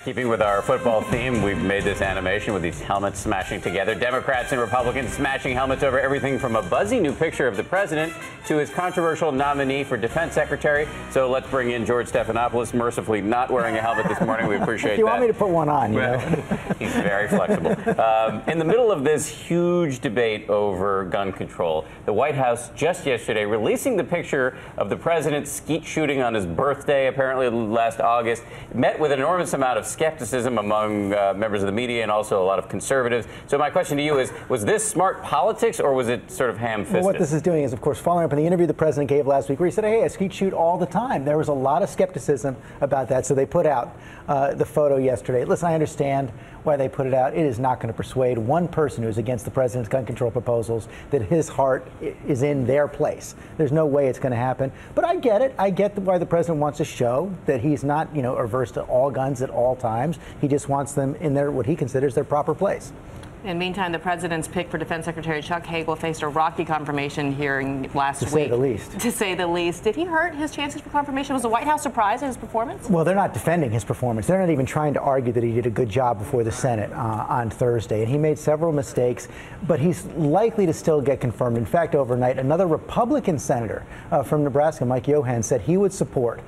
Keeping with our football theme, we've made this animation with these helmets smashing together. Democrats and Republicans smashing helmets over everything from a buzzy new picture of the president to his controversial nominee for defense secretary. So let's bring in George Stephanopoulos, mercifully not wearing a helmet this morning. We appreciate that. You want me to put one on, you know? He's very flexible. In the middle of this huge debate over gun control, the White House just yesterday releasing the picture of the president skeet shooting on his birthday, apparently last August, met with an enormous amount of skepticism among members of the media and also a lot of conservatives. So my question to you is, was this smart politics or was it sort of ham-fisted? Well, what this is doing is, of course, following up on the interview the president gave last week where he said, hey, I skeet shoot all the time. There was a lot of skepticism about that, so they put out the photo yesterday. Listen, I understand why they put it out. It is not going to persuade one person who is against the president's gun control proposals that his heart is in their place. There's no way it's going to happen. But I get it. I get why the president wants to show that he's not, averse to all guns at all times. He just wants them in their, what he considers their proper place. In the meantime, the president's pick for Defense Secretary Chuck Hagel faced a rocky confirmation hearing last week. To say the least. To say the least. Did he hurt his chances for confirmation? Was the White House surprised at his performance? Well, they're not defending his performance. They're not even trying to argue that he did a good job before the Senate on Thursday. And he made several mistakes, but he's likely to still get confirmed. In fact, overnight, another Republican senator from Nebraska, Mike Johann, said he would support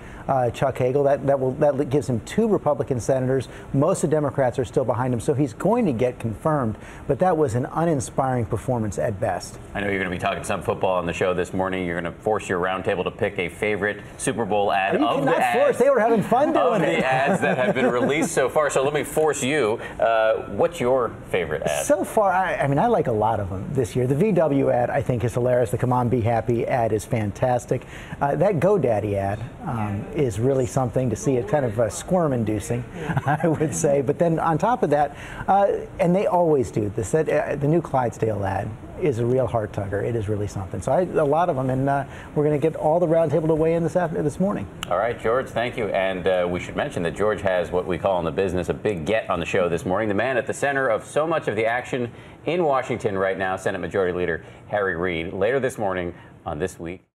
Chuck Hagel. That gives him 2 Republican senators. Most of the Democrats are still behind him, so he's going to get confirmed. But that was an uninspiring performance at best. I know you're going to be talking some football on the show this morning. You're going to force your roundtable to pick a favorite Super Bowl ad of the ads. They were having fun doing it. Of the ads that have been released so far. So let me force you. What's your favorite ad? So far, I like a lot of them this year. The VW ad, I think, is hilarious. The Come On Be Happy ad is fantastic. That GoDaddy ad is really something to see. It's kind of squirm-inducing, I would say. But then on top of that, and they always do this, the new Clydesdale ad is a real heart-tugger. It is really something. So a lot of them, and we're going to get all the roundtable to weigh in this morning. All right, George, thank you. And we should mention that George has what we call in the business a big get on the show this morning. The man at the center of so much of the action in Washington right now, Senate Majority Leader Harry Reid, later this morning on This Week.